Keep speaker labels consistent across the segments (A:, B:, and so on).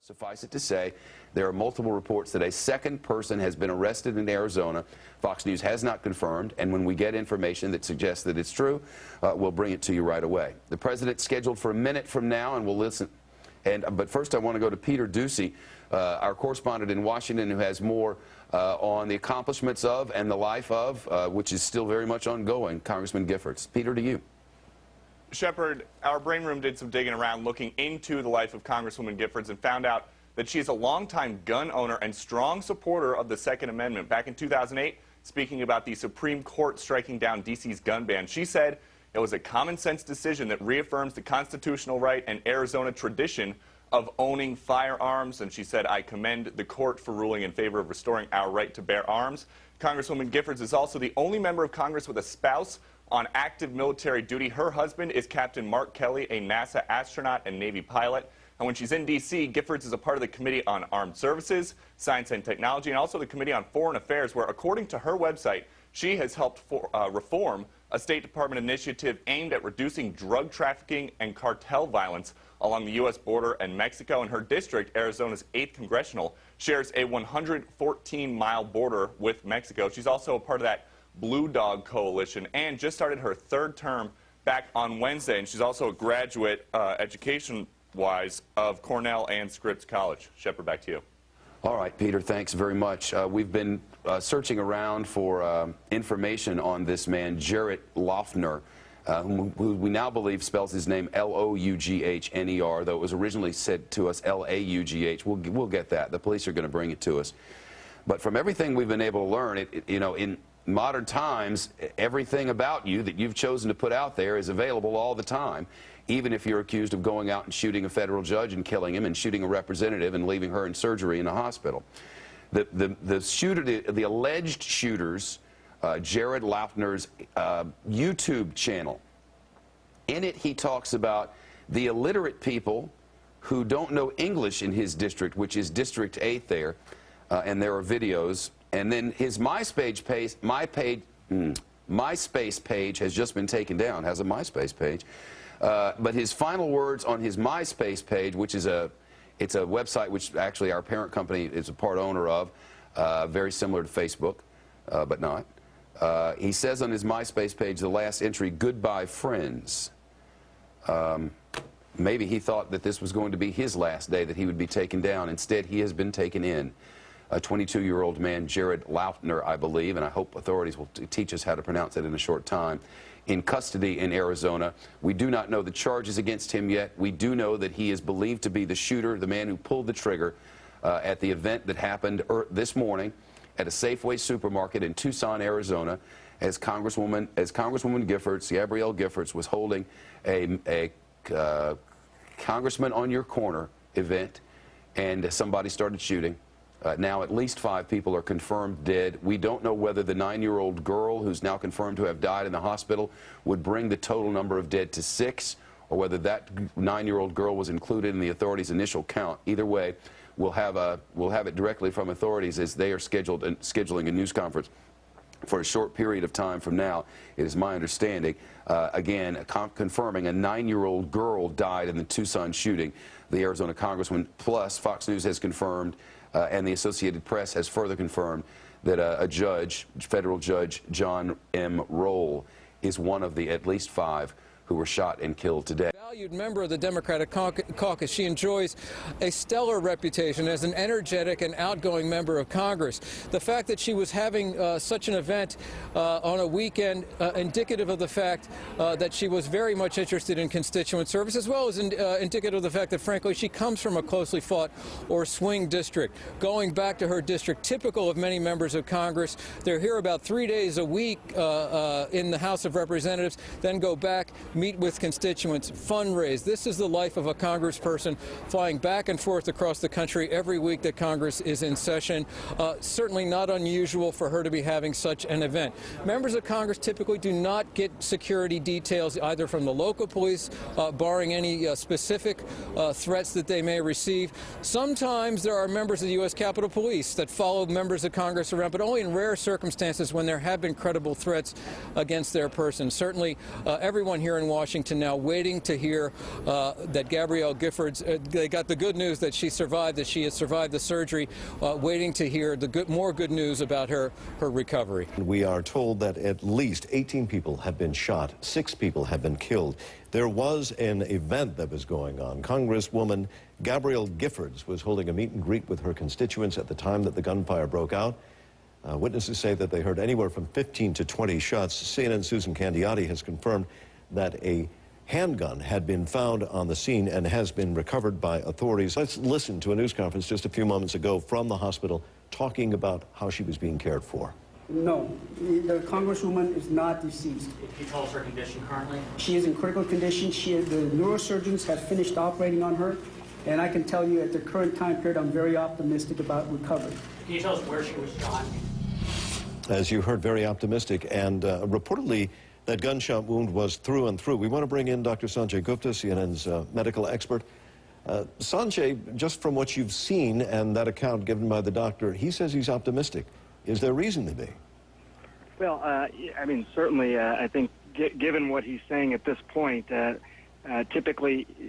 A: Suffice it to say, there are multiple reports that a second person has been arrested in Arizona. Fox News has not confirmed, and when we get information that suggests that it's true, we'll bring it to you right away. The president's scheduled for a minute from now, and we'll listen. But first, I want to go to Peter Ducey, our correspondent in Washington, who has more on the accomplishments of and the life of, which is still very much ongoing, Congressman Giffords. Peter, to you.
B: Shepard, our brain room did some digging around looking into the life of Congresswoman Giffords and found out that she is a longtime gun owner and strong supporter of the Second Amendment. Back in 2008, speaking about the Supreme Court striking down D.C.'s gun ban, she said it was a common-sense decision that reaffirms the constitutional right and Arizona tradition of owning firearms. And she said, I commend the court for ruling in favor of restoring our right to bear arms. Congresswoman Giffords is also the only member of Congress with a spouse on active military duty. Her husband is Captain Mark Kelly, a NASA astronaut and Navy pilot. And when she's in D.C., Giffords is a part of the Committee on Armed Services, Science and Technology, and also the Committee on Foreign Affairs, where, according to her website, she has helped reform a State Department initiative aimed at reducing drug trafficking and cartel violence along the U.S. border and Mexico. And her district, Arizona's 8th Congressional, shares a 114-mile border with Mexico. She's also a part of that Blue Dog Coalition and just started her 3rd term back on Wednesday. And she's also a graduate, education-wise, of Cornell and Scripps College. Shepard, back to you.
A: All right, Peter, thanks very much. We've been searching around for information on this man, Jared Loughner, who we now believe spells his name L-O-U-G-H-N-E-R, though it was originally said to us L-A-U-G-H. We'll get that. The police are going to bring it to us. But from everything we've been able to learn, in modern times, everything about you that you've chosen to put out there is available all the time, even if you're accused of going out and shooting a federal judge and killing him and shooting a representative and leaving her in surgery in a hospital. The alleged shooters, Jared Loughner's YouTube channel, in it he talks about the illiterate people who don't know English in his district, which is District 8 there, and there are videos. And then his MySpace page has just been taken down, has a MySpace page. But his final words on his MySpace page, which is it's a website which actually our parent company is a part owner of, very similar to Facebook, but not. He says on his MySpace page, the last entry, "Goodbye, friends." Maybe he thought that this was going to be his last day, that he would be taken down. Instead, he has been taken in. A 22-year-old man, Jared Loughner, I believe, and I hope authorities will teach us how to pronounce it in a short time, in custody in Arizona. We do not know the charges against him yet. We do know that he is believed to be the shooter, the man who pulled the trigger at the event that happened this morning at a Safeway supermarket in Tucson, Arizona, as Congresswoman Giffords, Gabrielle Giffords, was holding a Congressman on Your Corner event, and somebody started shooting. Now at least 5 people are confirmed dead. We don't know whether the 9-year-old girl, who's now confirmed to have died in the hospital, would bring the total number of dead to 6, or whether that 9-year-old girl was included in the authorities' initial count. Either way, we'll have it directly from authorities as they are scheduling a news conference for a short period of time from now. It is my understanding, again, confirming a 9-year-old girl died in the Tucson shooting. The Arizona Congressman, plus Fox News has confirmed, and the Associated Press has further confirmed that a judge, federal judge John M. Roll, is one of the at least 5 who were shot and killed today.
C: Valued member of the Democratic caucus, she enjoys a stellar reputation as an energetic and outgoing member of Congress. The fact that she was having such an event on a weekend, indicative of the fact that she was very much interested in constituent service, as well as indicative of the fact that, frankly, she comes from a closely fought or swing district. Going back to her district, typical of many members of Congress, they're here about 3 days a week in the House of Representatives, then go back, meet with constituents, fundraise. This is the life of a congressperson, flying back and forth across the country every week that Congress is in session. Certainly not unusual for her to be having such an event. Members of Congress typically do not get security details either from the local police, barring any specific threats that they may receive. Sometimes there are members of the U.S. Capitol Police that follow members of Congress around, but only in rare circumstances when there have been credible threats against their person. Certainly everyone here in Washington now waiting to hear hear that Gabrielle Giffords, they got the good news that she survived, that she has survived the surgery, waiting to hear the more good news about her recovery.
D: We are told that at least 18 people have been shot, 6 people have been killed. There was an event that was going on. Congresswoman Gabrielle Giffords was holding a meet and greet with her constituents at the time that the gunfire broke out. Witnesses say that they heard anywhere from 15 to 20 shots. CNN's Susan Candiotti has confirmed that a handgun had been found on the scene and has been recovered by authorities. Let's listen to a news conference just a few moments ago from the hospital talking about how she was being cared for.
E: No, the Congresswoman is not deceased.
F: Can you tell us her condition currently?
E: She is in critical condition. The neurosurgeons have finished operating on her, and I can tell you at the current time period, I'm very optimistic about recovery.
F: Can you tell us where she was shot?
D: As you heard, very optimistic, and reportedly that gunshot wound was through and through. We want to bring in Dr. Sanjay Gupta, CNN's medical expert. Sanjay, just from what you've seen and that account given by the doctor, he says he's optimistic. Is there reason to be?
G: Well, I mean, certainly, I think given what he's saying at this point,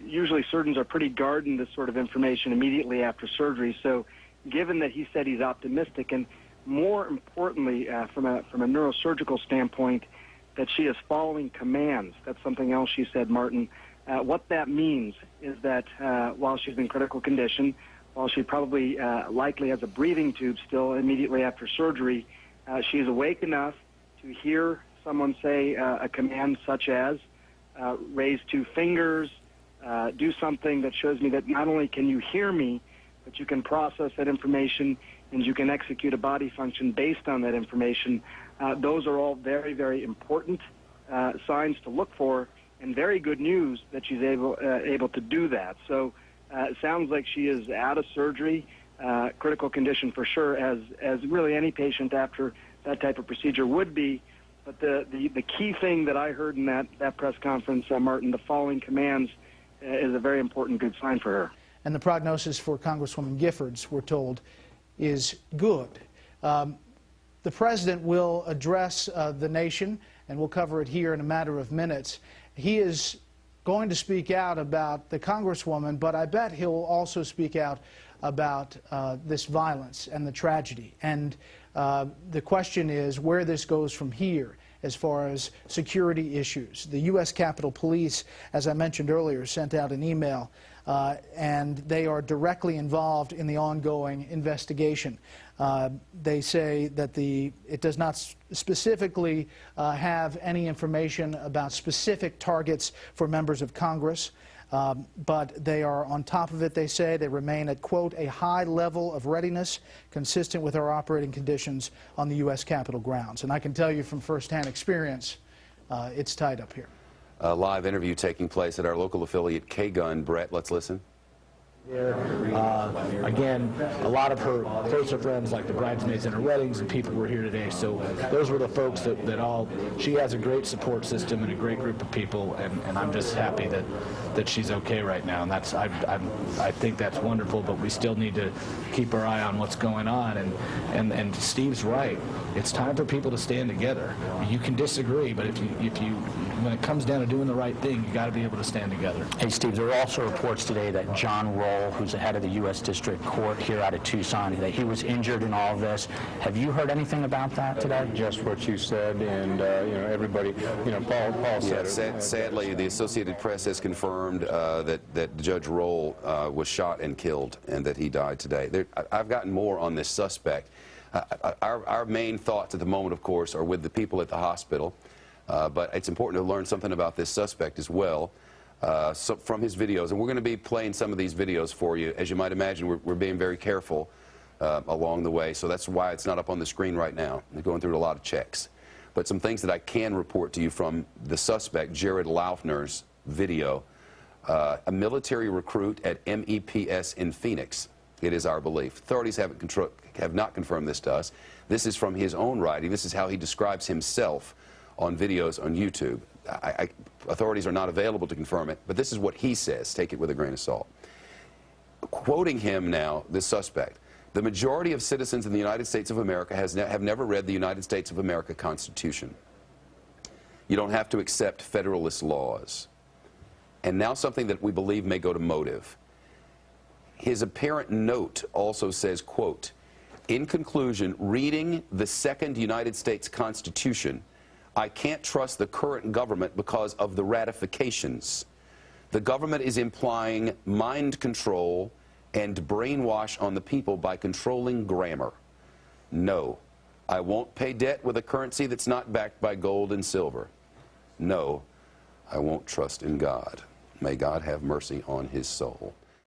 G: usually surgeons are pretty guarding this sort of information immediately after surgery. So given that he said he's optimistic, and more importantly, from a neurosurgical standpoint, that she is following commands. That's something else she said, Martin. What that means is that while she's in critical condition, while she probably likely has a breathing tube still immediately after surgery, she's awake enough to hear someone say a command such as raise 2 fingers, do something that shows me that not only can you hear me, but you can process that information and you can execute a body function based on that information. Those are all very, very important signs to look for, and very good news that she's able to do that. So it sounds like she is out of surgery, critical condition for sure, as really any patient after that type of procedure would be. But the key thing that I heard in that press conference, Martin, the following commands, is a very important good sign for her.
H: And the prognosis for Congresswoman Giffords, we're told, is good. The President will address the nation, and we'll cover it here in a matter of minutes. He is going to speak out about the Congresswoman, but I bet he'll also speak out about this violence and the tragedy. And the question is where this goes from here as far as security issues. The U.S. Capitol Police, as I mentioned earlier, sent out an email, and they are directly involved in the ongoing investigation. They say that it does not specifically have any information about specific targets for members of Congress, but they are on top of it, they say. They remain at, quote, a high level of readiness consistent with our operating conditions on the U.S. Capitol grounds. And I can tell you from firsthand experience, it's tight up here.
A: A live interview taking place at our local affiliate K-Gun. Brett, let's listen.
I: Again, a lot of her closer friends, like the bridesmaids in her weddings, and people were here today. So those were the folks that all. She has a great support system and a great group of people, and I'm just happy that she's okay right now. And that's I think that's wonderful. But we still need to keep our eye on what's going on. And Steve's right. It's time for people to stand together. You can disagree, but if you when it comes down to doing the right thing, you got to be able to stand together.
F: Hey, Steve, there are also reports today that John Roll, who's the head of the U.S. District Court here out of Tucson, that he was injured in all of this. Have you heard anything about that today?
J: Just what you said, and everybody, Paul said it.
A: Sadly, the Associated Press has confirmed that Judge Roll was shot and killed, and that he died today. I've gotten more on this suspect. Our main thoughts at the moment, of course, are with the people at the hospital, but it's important to learn something about this suspect as well. So from his videos, and we're going to be playing some of these videos for you. As you might imagine, we're being very careful along the way, so that's why it's not up on the screen right now. We're going through a lot of checks. But some things that I can report to you from the suspect, Jared Loughner's video, a military recruit at MEPS in Phoenix, it is our belief. Authorities have not confirmed this to us. This is from his own writing. This is how he describes himself on videos on YouTube. Authorities are not available to confirm it, but this is what he says. Take it with a grain of salt. Quoting him now, this suspect, the majority of citizens in the United States of America have never read the United States of America Constitution. You don't have to accept Federalist laws. And now something that we believe may go to motive. His apparent note also says, quote, in conclusion, reading the second United States Constitution, I can't trust the current government because of the ratifications. The government is implying mind control and brainwash on the people by controlling grammar. No, I won't pay debt with a currency that's not backed by gold and silver. No, I won't trust in God. May God have mercy on his soul.